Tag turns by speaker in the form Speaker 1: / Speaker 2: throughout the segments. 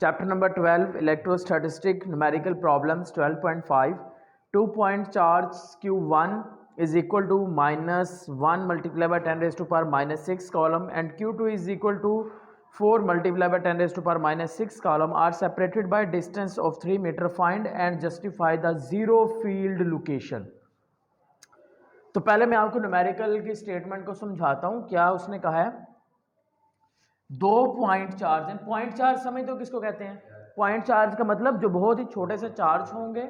Speaker 1: Chapter number 12 Electrostatic Numerical Problems 12.5 2 point charge Q1 is equal to minus 1 multiplied by 10 raised to power minus 6 column and Q2 is equal to 4 multiplied by 10 raised to power minus 6 column are separated by distance of 3 meter. Find and justify the zero field location. तो पहले मैं आपको numerical की statement को समझाता हूं. क्या उसने कहा है, दो पॉइंट चार्ज है. पॉइंट चार्ज समझते हो किसको कहते हैं? पॉइंट चार्ज का मतलब जो बहुत ही छोटे से चार्ज होंगे.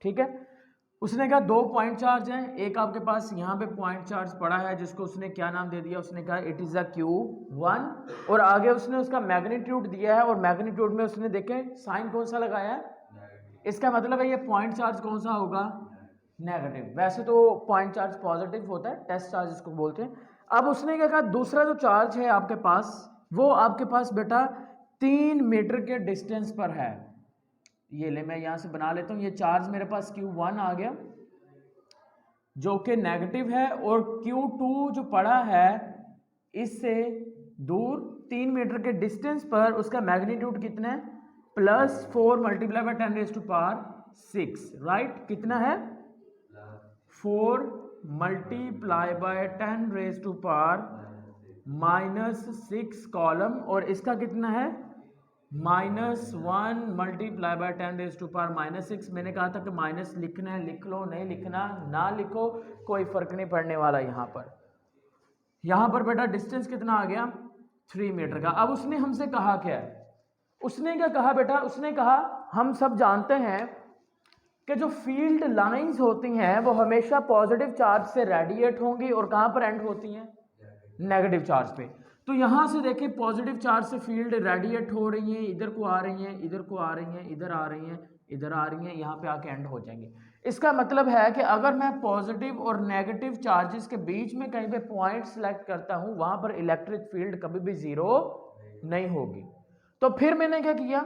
Speaker 1: ठीक है, उसने कहा दो पॉइंट चार्ज हैं. एक आपके पास यहाँ पे पॉइंट चार्ज पड़ा है जिसको उसने क्या नाम दे दिया, उसने कहा इट इज अ Q1 और आगे उसने उसका मैग्नीट्यूड दिया है और मैग्नीट्यूड में उसने देखे साइन कौन सा लगाया है. इसका मतलब है ये पॉइंट चार्ज कौन सा होगा, नेगेटिव. वैसे तो पॉइंट चार्ज पॉजिटिव होता है, टेस्ट चार्ज इसको बोलते हैं. अब उसने क्या कहा, दूसरा जो चार्ज है आपके पास वो आपके पास बेटा 3 मीटर के डिस्टेंस पर है. ये ले मैं यहां से बना लेता हूं. ये चार्ज मेरे पास Q1 आ गया जो कि नेगेटिव है और Q2 जो पड़ा है इससे दूर 3 मीटर के डिस्टेंस पर, उसका मैग्नीट्यूड कितना है, plus 4 multiply by 10 raise to power 6. Right, कितना है, 4 multiply by 10 raise to power minus 6 column और इसका कितना है minus 1 multiply by 10 raise to power minus 6. मैंने कहा था कि माइनस लिखना है लिख लो, नहीं लिखना ना लिखो, कोई फर्क नहीं पड़ने वाला. यहां पर बेटा डिस्टेंस कितना आ गया, 3 मीटर का. अब उसने हमसे कहा क्या है, उसने क्या कहा बेटा, उसने कहा हम सब जानते हैं कि जो फील्ड लाइंस होती हैं वो हमेशा पॉजिटिव चार्ज से रेडिएट होंगी और कहां पर एंड होती हैं, नेगेटिव चार्ज पे. तो यहां से देखिए पॉजिटिव चार्ज से फील्ड रेडिएट हो रही है, इधर को आ रही हैं, इधर को आ रही हैं, इधर आ रही हैं, इधर आ रही हैं, यहां पे आके एंड हो जाएंगे. इसका मतलब है कि अगर मैं पॉजिटिव और नेगेटिव चार्जेस के बीच में कहीं पे पॉइंट सेलेक्ट करता हूं वहां पर इलेक्ट्रिक फील्ड कभी भी जीरो नहीं होगी. तो फिर मैंने क्या किया,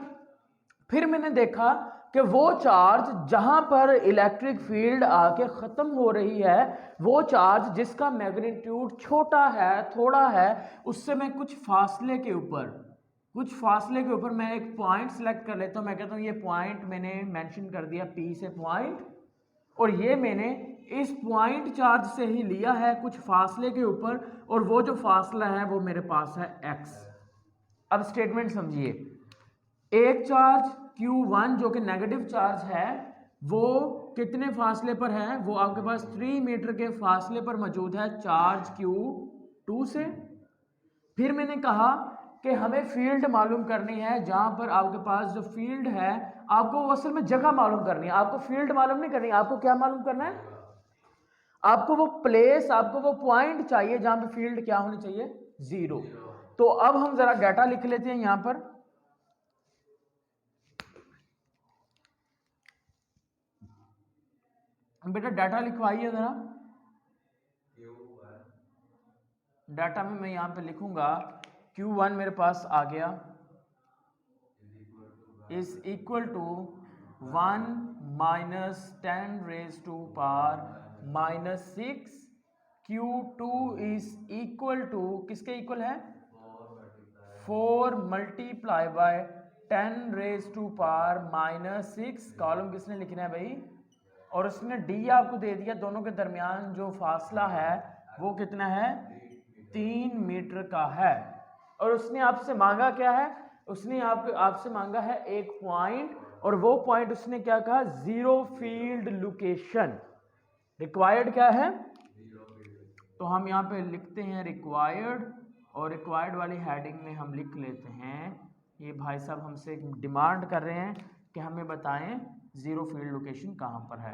Speaker 1: फिर मैंने देखा कि वो चार्ज जहां पर इलेक्ट्रिक फील्ड आके खत्म हो रही है, वो चार्ज जिसका मैग्नीट्यूड छोटा है, थोड़ा है, उससे मैं कुछ फासले के ऊपर मैं एक पॉइंट सेलेक्ट कर लेता हूं. मैं कहता हूं ये पॉइंट मैंने मेंशन कर दिया P से पॉइंट, और ये मैंने इस पॉइंट चार्ज से ही लिया है कुछ फासले के ऊपर, और वो जो फासला है वो मेरे पास है x. अब स्टेटमेंट समझिए, एक चार्ज Q1 जो कि नेगेटिव चार्ज है वो कितने फासले पर है, वो आपके पास 3 मीटर के फासले पर मौजूद है चार्ज Q2 से. फिर मैंने कहा कि हमें फील्ड मालूम करनी है, जहां पर आपके पास जो फील्ड है आपको असल में जगह मालूम करनी है, आपको फील्ड मालूम नहीं करनी, आपको क्या मालूम करना है, आपको वो प्लेस, आपको वो पॉइंट चाहिए जहां पे फील्ड क्या होनी चाहिए, जीरो. तो अब हम जरा डाटा लिख लेते हैं यहां पर. बेटा डाटा लिखवाइए जरा. डाटा में मैं यहां पे लिखूंगा Q1 मेरे पास आ गया is equal to 1 minus 10 raise to power minus 6. Q2 is equal to किसके इक्वल है, 4 multiply by 10 raise to power minus 6. Column किसने लिखना है भाई, और उसने D आपको दे दिया. दोनों के दरमियान जो फासला है वो कितना है, 3 मीटर का है. और उसने आपसे मांगा क्या है, उसने आपसे मांगा है एक पॉइंट, और वो पॉइंट उसने क्या कहा, जीरो फील्ड लोकेशन. रिक्वायर्ड क्या है, तो हम यहाँ पे लिखते हैं रिक्वायर्ड, और रिक्वायर्ड वाली हेडिंग में हम लिख लेते हैं, ये भाई साहब हमसे डिमांड कर रहे हैं कि हमें बताएं जीरो फील्ड लोकेशन कहाँ पर है.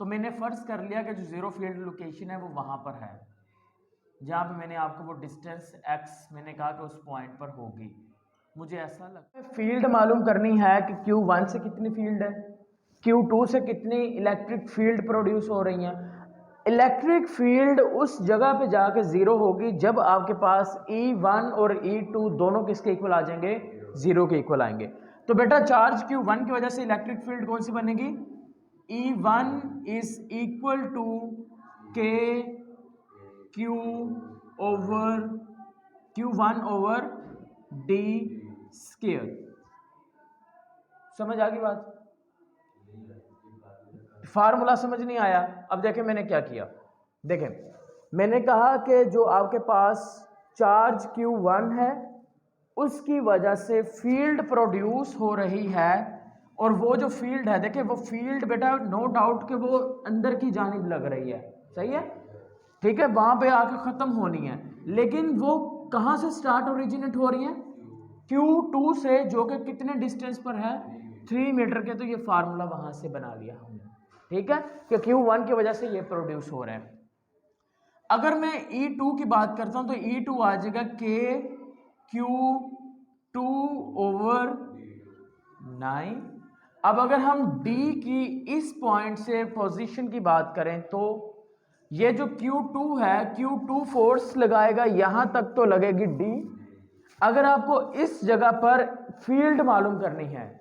Speaker 1: तो मैंने फर्ज कर लिया कि जो जीरो फील्ड लोकेशन है वो वहां पर है जहां पे मैंने आपको वो डिस्टेंस x मैंने कहा कि उस पॉइंट पर होगी. मुझे ऐसा लगता है फील्ड मालूम करनी है कि Q1 से कितनी फील्ड है, Q2 से कितनी इलेक्ट्रिक फील्ड प्रोड्यूस हो रही है. इलेक्ट्रिक फील्ड उस जगह पे जाके जीरो होगी जब आपके पास E1 और E2 दोनों किसके इक्वल आ जाएंगे, जीरो के इक्वल आएंगे. तो बेटा चार्ज Q1 की वजह से इलेक्ट्रिक फील्ड कौन सी बनेगी, E1 इज इक्वल टू के Q1 ओवर D स्क्वायर। समझ आ गई बात? फार्मूला समझ नहीं आया? अब देखें मैंने क्या किया, देखें मैंने कहा कि जो आपके पास चार्ज Q1 है उसकी वजह से फील्ड प्रोड्यूस हो रही है, और वो जो फील्ड है देखें वो फील्ड बेटा नो डाउट कि वो अंदर की जानिब लग रही है, सही है, ठीक है, वहां पे आके खत्म होनी है, लेकिन वो कहां से स्टार्ट ओरिजिनेट हो रही है? Q2 से, जो कि कितने डिस्टेंस पर है? 3 मीटर के। तो ये फार्मूला वहां से बना लिया हमने, ठीक है, कि Q1 की वजह से ये प्रोड्यूस हो रहा है। अगर मैं E2 की बात करता हूं तो E2 आ जाएगा KQ2/9। अब अगर हम D की इस पॉइंट से पोजीशन की बात करें तो ये जो Q2 है, Q2 फोर्स लगाएगा यहां तक तो लगेगी D। अगर आपको इस जगह पर फील्ड मालूम करनी है,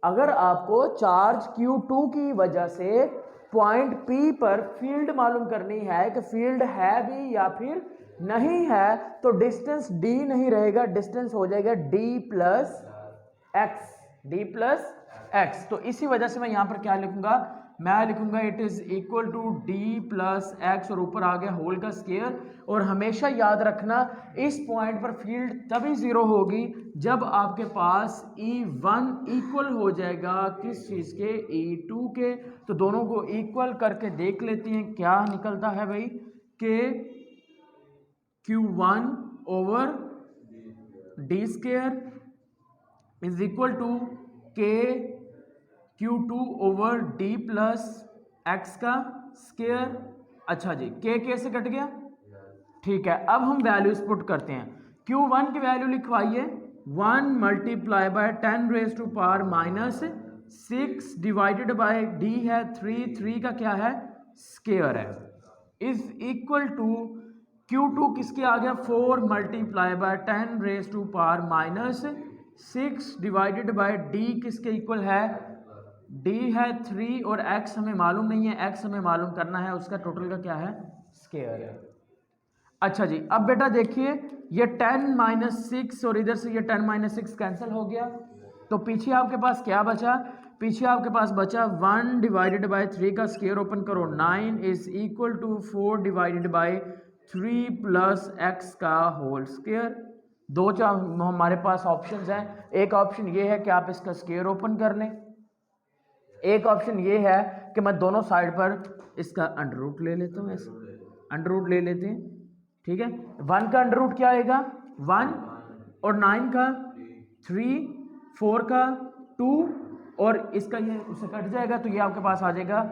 Speaker 1: अगर आपको चार्ज Q2 की वजह से पॉइंट P पर फील्ड मालूम करनी है कि फील्ड है भी या फिर नहीं है, तो डिस्टेंस D नहीं रहेगा, डिस्टेंस हो जाएगा D प्लस एक्स। तो इसी वजह से मैं यहां पर क्या लिखूंगा? मैं लिखूंगा it is equal to D plus x, और ऊपर आ गया होल का स्क्वायर। और हमेशा याद रखना इस पॉइंट पर फील्ड तभी जीरो होगी जब आपके पास E1 इक्वल हो जाएगा किस चीज के? E2 के। तो दोनों को इक्वल करके देख लेते हैं क्या निकलता है भाई, कि Q1 over D square is equal to के Q2 over D plus x का स्क्वायर। अच्छा जी, के से कट गया, ठीक है। अब हम वैल्यूज पुट करते हैं। Q1 की वैल्यू लिखवाइए 1 multiply by 10 raise to power minus 6 divided by D है 3 का क्या है? स्क्वायर है, इज इक्वल टू Q2 किसके आ गया? 4 multiply by 10 raise to power minus 6 divided by D किसके इक्वल है? D है 3, और x हमें मालूम नहीं है, x हमें मालूम करना है, उसका टोटल का क्या है? स्क्वायर है। अच्छा जी, अब बेटा देखिए ये 10 माइनस 6 और इधर से ये 10 माइनस 6 कैंसिल हो गया, तो पीछे आपके पास क्या बचा? पीछे आपके पास बचा 1 डिवाइडेड बाय 3 का स्क्वायर, ओपन करो 9 is equal to 4 divided by 3 plus x का होल स्क्वायर। दो चार हमारे पास ऑप्शंस हैं, एक ऑप्शन ये है कि आप इसका स्क्वायर ओपन कर लें, एक ऑप्शन ये है कि मैं दोनों साइड पर इसका अंडर रूट ले लेता हूँ, ऐसे अंडर रूट ले लेते हैं, ठीक है। 1 का अंडर रूट क्या आएगा? 1, और 9 का 3, 4 का 2, और इसका ये उससे कट जाएगा, तो ये आपके पास आ जाएगा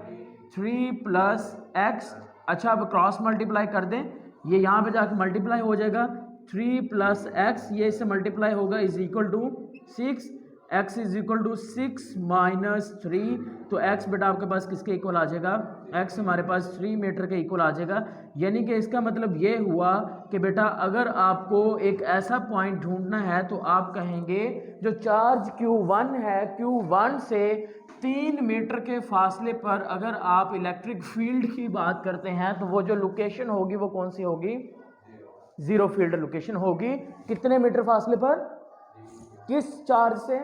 Speaker 1: 3 प्लस एक्स। अच्छा, अब क्रॉस मल्टीप्लाई कर दें, ये यहाँ पे जाके मल्टीप्लाई हो जाएगा 3 प्लस एक्स, ये इससे मल्टीप्लाई होगा is equal to 6, x is equal to 6 minus 3। तो x बेटा आपके पास किसके इक्वल आ जाएगा? x हमारे पास 3 मीटर के इक्वल आ जाएगा। यानी कि इसका मतलब ये हुआ कि बेटा अगर आपको एक ऐसा पॉइंट ढूंढना है तो आप कहेंगे जो चार्ज Q1 है, Q1 से 3 मीटर के फासले पर अगर आप इलेक्ट्रिक फील्ड की बात करते हैं तो वो जो लोकेशन होगी वो कौन सी होगी? जीरो फील्ड लोकेशन होगी। कितने मीटर फासले पर? किस चार्ज से?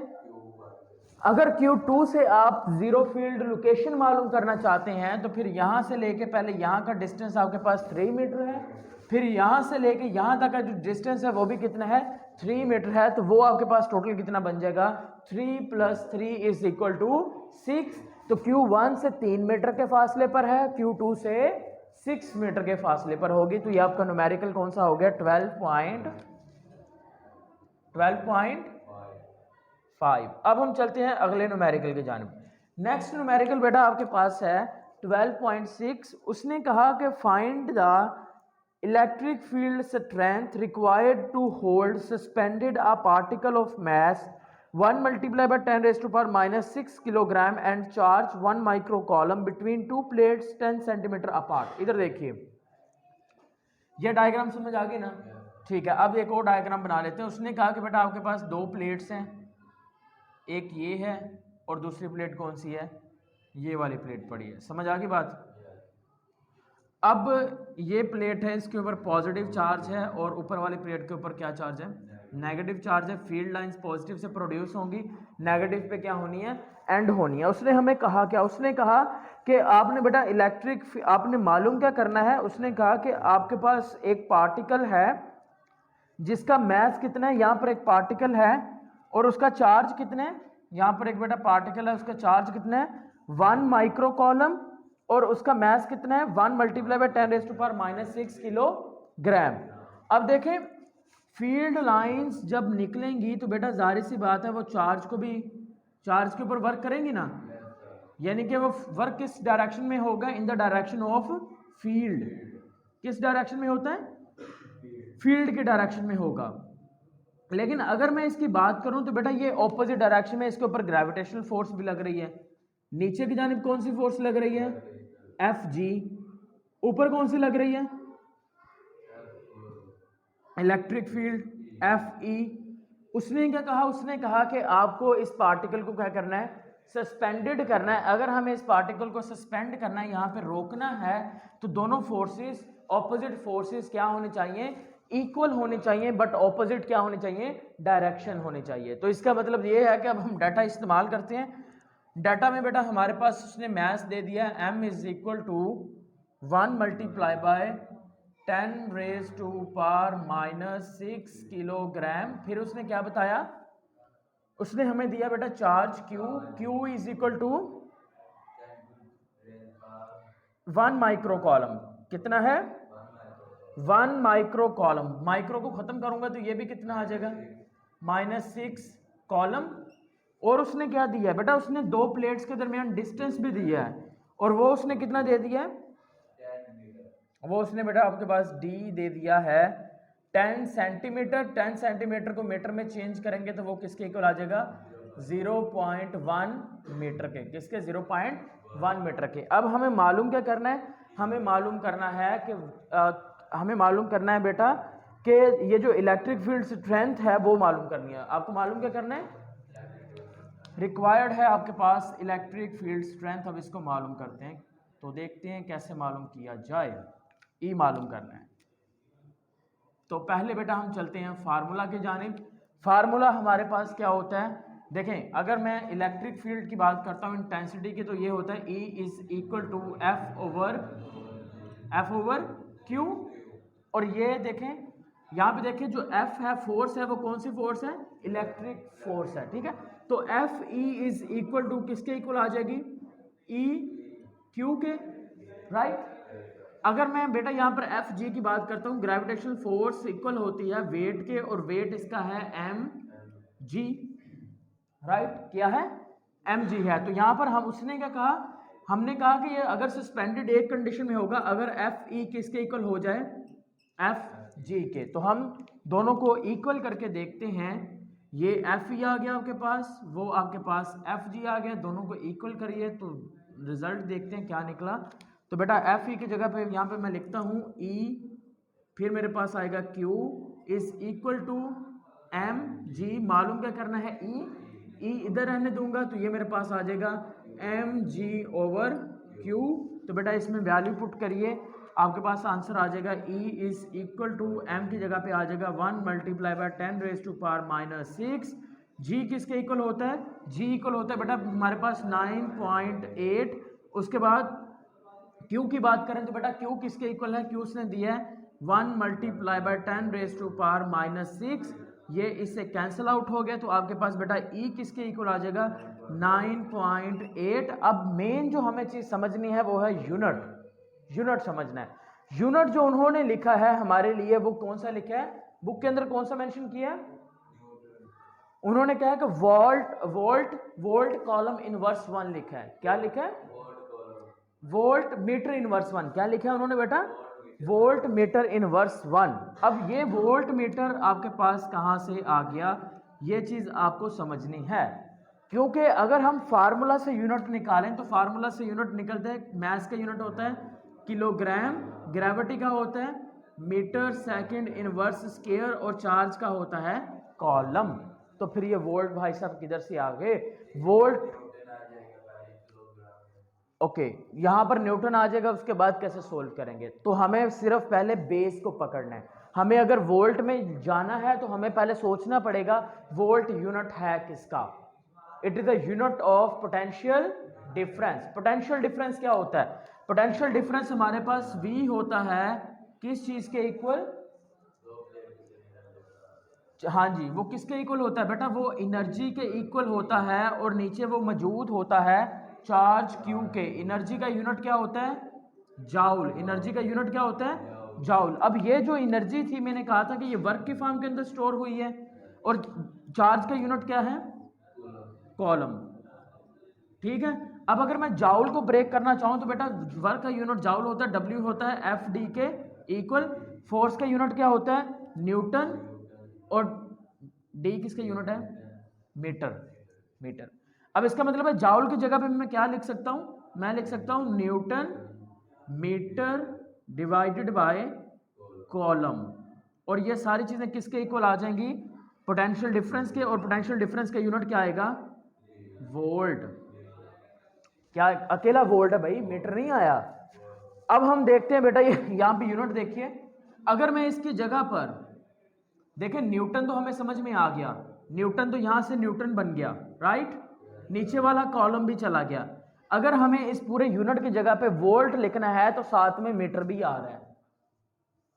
Speaker 1: अगर Q2 से आप जीरो फील्ड लोकेशन मालूम करना चाहते हैं तो फिर यहां से लेके पहले यहां का डिस्टेंस आपके पास 3 मीटर है, फिर यहां से लेके यहां तक का जो डिस्टेंस है वो भी कितना है? 3 मीटर है। तो वो आपके पास टोटल कितना बन जाएगा? 3 + 3 इज इक्वल टू 6। तो Q1 से 3 मीटर के फासले पर है, Q2 से 6 मीटर के फासले पर होगी। तो ये आपका न्यूमेरिकल कौन सा हो गया? 12.5। अब हम चलते हैं अगले न्यूमेरिकल की जानिब। नेक्स्ट न्यूमेरिकल बेटा आपके पास है 12.6। उसने कहा कि find the electric field strength required to hold suspended a particle of mass 1 multiply by 10 raise to power -6 kilogram and charge 1 micro coulomb between 2 plates 10 centimetre apart. इधर देखिए, ये डायग्राम समझ आ गई ना? ठीक है, अब एक और डायग्राम बना लेते हैं। उसने कहा कि बेटा आपके पास दो प्लेट्स हैं, एक ये है और दूसरी प्लेट कौन सी है? ये वाली प्लेट पड़ी है। समझ आ गई बात? अब ये प्लेट है, इसके ऊपर पॉजिटिव चार्ज है और ऊपर वाली प्लेट के ऊपर क्या चार्ज है? नेगेटिव चार्ज है, फील्ड लाइंस पॉजिटिव से प्रोड्यूस होंगी, नेगेटिव पे क्या होनी है, एंड होनी है। उसने हमें कहा क्या, उसने कहा कि आपने बेटा इलेक्ट्रिक, आपने मालूम क्या करना है, उसने कहा कि आपके पास एक पार्टिकल है जिसका मास कितना है, यहाँ पर एक पार्टिकल है और उसका चार्ज कितना है, यहाँ पर एक बेटा पार्टिकल है, उसका चार्ज कितना है 1 माइक्रो कॉलम और उसका मास कितना है 1 मल्टीप्लाई बाय 10⁻⁻⁶ किलोग्राम। अब देखें फील्ड लाइंस जब निकलेंगी तो बेटा जाहिर सी बात है वो चार्ज को भी, चार्ज के ऊपर वर्क करेंगी ना, यानी कि वो वर्क किस डायरेक्शन में होगा, in the direction of field. किस डायरेक्शन में होता है, फील्ड के डायरेक्शन में होगा। लेकिन अगर मैं इसकी बात करूं तो बेटा ये ऑपोजिट डायरेक्शन में, इसके ऊपर ग्रेविटेशनल फोर्स भी लग रही है। नीचे की जानिब कौन सी फोर्स लग रही है, एफ जी। ऊपर कौन सी लग रही है, इलेक्ट्रिक फील्ड एफ ई। उसने क्या कहा, उसने कहा कि आपको इस पार्टिकल को क्या करना है, सस्पेंडेड करना है। अगर हमें इस पार्टिकल को सस्पेंड करना है, यहाँ पे रोकना है, तो दोनों फोर्सेस, ऑपोजिट फोर्सेस क्या होने चाहिए, इक्वल होने चाहिए, बट ऑपोजिट क्या होने चाहिए, डायरेक्शन होने चाहिए। तो इसका मतलब ये है कि अब हम डाटा इस्तेमाल करते हैं। डाटा में बेटा हमारे पास उसने मास दे दिया m is equal to 1 multiply by 10⁻⁻⁶ kilogram. फिर उसने क्या बताया, उसने हमें दिया बेटा charge q is equal to 1 micro coulomb. कितना है, 1 माइक्रो कॉलम। माइक्रो को खत्म करूंगा तो ये भी कितना आ जाएगा, -6 कॉलम। और उसने क्या दिया है बेटा, उसने दो प्लेट्स के दरमियान डिस्टेंस भी दिया है, और वो उसने कितना दे दिया है, वो उसने बेटा आपके पास d दे दिया है 10 सेंटीमीटर। 10 सेंटीमीटर को मीटर में चेंज करेंगे तो वो किसके इक्वल आ जाएगा, 0.1 मीटर के। किसके, 0.1 मीटर के। अब हमें मालूम क्या करना है, हमें मालूम करना है कि हमें मालूम करना है बेटा कि ये जो इलेक्ट्रिक फील्ड स्ट्रेंथ है वो मालूम करनी है। आपको मालूम क्या करना है, रिक्वायर्ड है आपके पास इलेक्ट्रिक फील्ड स्ट्रेंथ। अब इसको मालूम करते हैं, तो देखते हैं कैसे मालूम किया जाए। ई मालूम करना है तो पहले बेटा हम चलते हैं फार्मूला की जानिब। फार्मूला हमारे पास क्या होता है, देखें अगर मैं इलेक्ट्रिक फील्ड की बात करता हूँ इंटेंसिटी की, तो ये होता है E is equal to F over Q. और ये देखें यहाँ पे देखें जो F है, फोर्स है, वो कौन सी फोर्स है, इलेक्ट्रिक फोर्स है, ठीक है। तो F E is equal to किसके इक्वल आ जाएगी, ई क्यू के, राइट। अगर मैं बेटा यहाँ पर एफ जी की बात करता हूँ, ग्रेविटेशनल फोर्स इक्वल होती है वेट के, और वेट इसका है एम जी, राइट। क्या है, एम जी है। तो यहाँ पर हम, उसने क्या कहा, हमने कहा कि ये अगर सस्पेंडेड एक कंडीशन में होगा, अगर एफ ई किसके इक्वल हो जाए, एफ जी के। तो हम दोनों को इक्वल करके देखते हैं, ये एफ ई आ गया आपके पास, वो आपके पास एफ जी आ गया, दोनों को इक्वल करिए तो रिजल्ट देखते हैं क्या निकला। तो बेटा एफ ई की जगह पे यहाँ पे मैं लिखता हूँ ई, फिर मेरे पास आएगा Q is equal to M G. मालूम क्या करना है, ई इधर रहने दूंगा तो ये मेरे पास आ जाएगा एम जी ओवर क्यू। तो बेटा इसमें वैल्यू पुट करिए, आपके पास आंसर आ जाएगा E is equal to M की जगह पे आ जाएगा 1 मल्टीप्लाई बाय 10⁻⁻⁶। जी किसके इक्वल होता है, जी इक्वल होता है बेटा हमारे पास 9.8। उसके बाद Q की बात करें तो बेटा Q किसके इक्वल है, Q उसने दिया है 1 मल्टीप्लाई बाय 10⁻⁻⁶। ये इससे कैंसिल आउट हो गया, तो आपके पास बेटा E किसके इक्वल आ जाएगा 9.8। अब मेन जो हमें चीज समझनी है वो है यूनिट, यूनिट समझना है। यूनिट जो उन्होंने लिखा है हमारे लिए वो कौन सा लिखा है, बुक के अंदर कौन सा मेंशन किया है, उन्होंने कहा है कि वोल्ट कॉलम इनवर्स 1 लिखा है। क्या लिखा है, वोल्ट मीटर इनवर्स 1। क्या लिखा है उन्होंने बेटा, वोल्ट मीटर इनवर्स 1। अब ये वोल्ट मीटर आपके पास कहां से आ गया, ये चीज आपको समझनी है, क्योंकि अगर हम फार्मूला से यूनिट निकालें तो फार्मूला से यूनिट निकलता है, मास का यूनिट होता है किलोग्राम, ग्रेविटी का होता है मीटर सेकंड इनवर्स स्क्वायर, और चार्ज का होता है कॉलम। तो फिर ये वोल्ट भाई साहब किधर से आ गए, वोल्ट, ओके यहाँ पर न्यूटन आ जाएगा। उसके बाद कैसे सोल्व करेंगे, तो हमें सिर्फ पहले बेस को पकड़ना है। हमें अगर वोल्ट में जाना है तो हमें पहले सोचना पड़ेगा वोल्ट यूनिट है किसका। It is the unit of potential difference. Potential difference क्या होता है? पोटेंशियल डिफरेंस हमारे पास V होता है किस चीज के इक्वल? हाँ जी, वो किसके इक्वल होता है बेटा? वो एनर्जी के इक्वल होता है और नीचे वो मौजूद होता है चार्ज Q के। एनर्जी का यूनिट क्या होता है? जाउल। एनर्जी का यूनिट क्या होता है? जाउल। अब ये जो एनर्जी थी, मैंने कहा था कि ये वर्क की फॉर्म के अंदर स्टोर हुई है और चार्ज का यूनिट क्या है? कॉलम। ठीक है। अब अगर मैं जाउल को ब्रेक करना चाहूं तो बेटा वर्क का यूनिट जाउल होता है, W होता है FD के इक्वल। फोर्स का यूनिट क्या होता है? न्यूटन। और D किसका यूनिट है? मीटर। मीटर। अब इसका मतलब है जाउल की जगह पे मैं क्या लिख सकता हूं? मैं लिख सकता हूं newton metre divided by coulomb. और ये सारी चीजें किसके इक्वल आ जाएंगी? पोटेंशियल डिफरेंस के। और पोटेंशियल डिफरेंस का यूनिट क्या आएगा? वोल्ट। क्या अकेला वोल्ट है भाई, मीटर नहीं आया। अब हम देखते हैं बेटा, ये यहां पे यूनिट देखिए। अगर मैं इसकी जगह पर देखें, न्यूटन तो हमें समझ में आ गया, न्यूटन तो यहां से न्यूटन बन गया, राइट। नीचे वाला कॉलम भी चला गया। अगर हमें इस पूरे यूनिट की जगह पे वोल्ट लिखना है तो साथ में मीटर भी आ रहा है।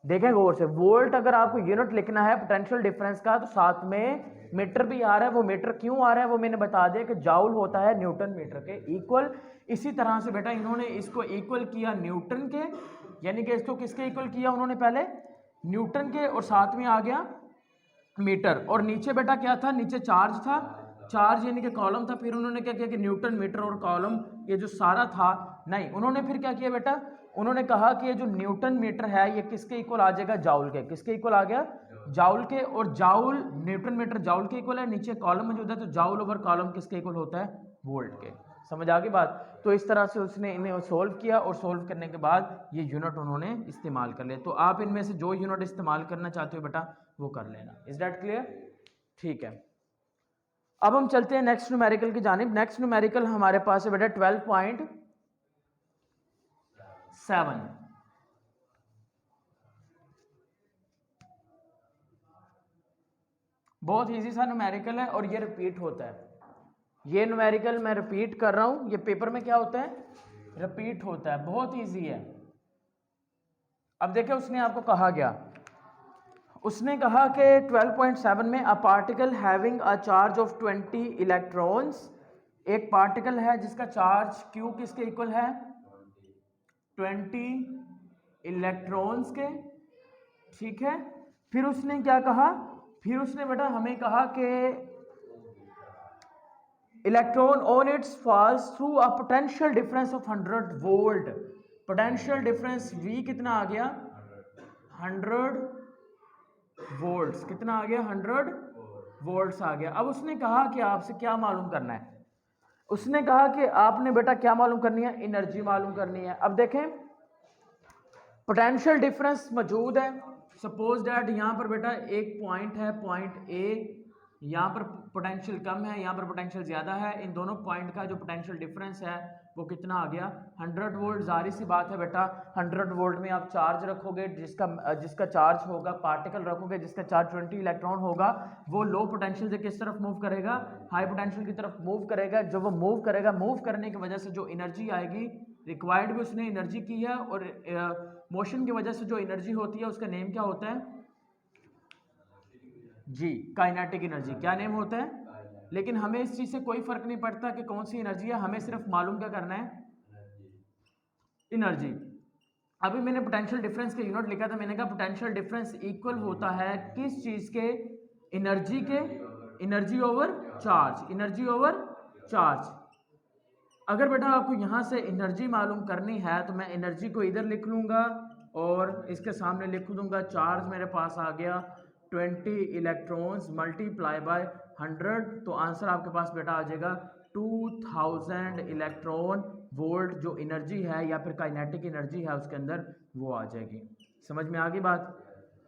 Speaker 1: देखें गौर से, वोल्ट अगर आपको यूनिट लिखना है पोटेंशियल डिफरेंस का तो साथ में मीटर भी आ रहा है। वो मीटर क्यों आ रहा है वो मैंने बता दिया कि जाउल होता है न्यूटन मीटर के इक्वल। इसी तरह से बेटा इन्होंने इसको इक्वल किया न्यूटन के, यानी कि इसको किसके इक्वल किया उन्होंने? पहले न्यूटन के, और साथ में आ गया मीटर। और नीचे बेटा क्या था? नीचे चार्ज था, चार्ज यानी कि कॉलम था। फिर उन्होंने क्या किया कि न्यूटन मीटर और कॉलम ये जो सारा था, नहीं, उन्होंने फिर क्या किया बेटा? उन्होंने कहा कि ये जो न्यूटन मीटर है ये किसके इक्वल आ जाएगा? जाउल के। किसके इक्वल आ गया? जाउल के। और जाउल, न्यूटन मीटर जाउल के इक्वल है, नीचे कॉलम मौजूद है, तो जाउल ओवर कॉलम किसके इक्वल होता है? वोल्ट के। समझ आ गई बात? तो इस तरह से उसने इन्हें सोल्व किया और सोल्व करने के बाद ये यूनिट उन्होंने इस्तेमाल कर लिया। तो आप इनमें से जो यूनिट इस्तेमाल करना चाहते हो बेटा वो कर लेना। Is that clear? ठीक है। अब हम चलते हैं नेक्स्ट न्यूमेरिकल की जानिब। नेक्स्ट न्यूमेरिकल हमारे पास है बेटा 12.7। बहुत इजी सा न्यूमेरिकल है और ये रिपीट होता है। ये न्यूमेरिकल मैं रिपीट कर रहा हूं, ये पेपर में क्या होता है? रिपीट होता है। बहुत इजी है। अब देखिए उसने आपको कहा गया, उसने कहा कि 12.7 में a particle having a charge of 20 electrons, एक पार्टिकल है जिसका चार्ज Q किसके इक्वल है? 20 इलेक्ट्रॉन्स के। ठीक है। फिर उसने क्या कहा? फिर उसने बेटा हमें कहा कि electron on its falls through a potential difference of 100 volt. Potential difference V कितना आ गया? 100 वोल्ट्स। कितना आ गया? 100 वोल्ट्स आ गया। अब उसने कहा कि आपसे क्या मालूम करना है? उसने कहा कि आपने बेटा क्या मालूम करनी है? एनर्जी मालूम करनी है। अब देखें पोटेंशियल डिफरेंस मौजूद है। सपोज दैट यहाँ पर बेटा एक पॉइंट है, पॉइंट ए, यहाँ पर पोटेंशियल कम है, यहाँ पर पोटेंशियल ज़्यादा है। इन दोनों पॉइंट का जो पोटेंशियल डिफरेंस है वो कितना आ गया? 100 वोल्ट। जाहिर सी बात है बेटा 100 वोल्ट में आप चार्ज रखोगे, जिसका चार्ज होगा, पार्टिकल रखोगे जिसका चार्ज 20 इलेक्ट्रॉन होगा, वो लो पोटेंशियल से किस तरफ मूव करेगा? हाई पोटेंशियल की तरफ मूव करेगा। जब वो मूव करेगा, मूव करने की वजह से जो एनर्जी आएगी रिक्वायर्ड भी उसने एनर्जी की है, और मोशन की वजह से जो एनर्जी होती है उसका नेम क्या होता है? जी, काइनेटिक एनर्जी। क्या नेम होता है? लेकिन हमें इस चीज से कोई फर्क नहीं पड़ता कि कौन सी एनर्जी है, हमें सिर्फ मालूम क्या करना है? एनर्जी। अभी मैंने पोटेंशियल डिफरेंस का यूनिट लिखा था, मैंने कहा पोटेंशियल डिफरेंस इक्वल होता है किस चीज के? एनर्जी के। Energy over charge. Energy over charge. अगर बेटा आपको यहां से एनर्जी मालूम करनी है तो मैं एनर्जी को इधर लिख लूंगा और इसके सामने लिख दूंगा चार्ज मेरे पास आ गया 20 इलेक्ट्रॉन्स मल्टीप्लाई बाय 100, तो आंसर आपके पास बेटा आ जाएगा 2000 इलेक्ट्रॉन वोल्ट। जो एनर्जी है या फिर काइनेटिक एनर्जी है उसके अंदर वो आ जाएगी। समझ में आ गई बात?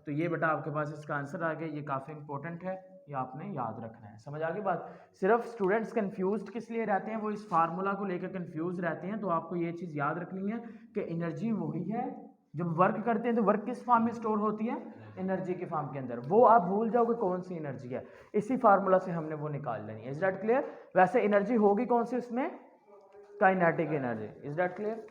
Speaker 1: तो ये बेटा आपके पास इसका आंसर आ गया। ये काफ़ी इंपॉर्टेंट है, ये आपने याद रखना है। समझ आ गई बात? सिर्फ स्टूडेंट्स कंफ्यूज्ड किस लिए रहते हैं? वो इस फार्मूला को लेकर कंफ्यूज रहते हैं। तो आपको ये चीज़ याद रखनी है कि एनर्जी वही है जब वर्क करते हैं तो वर्क किस फॉर्म में स्टोर होती है, एनर्जी के फॉर्म के अंदर। वो आप भूल जाओगे कौन सी एनर्जी है, इसी फार्मूला से हमने वो निकाल लेनी है। Is that clear? वैसे एनर्जी होगी कौन सी उसमें, kinetic energy. Is that clear?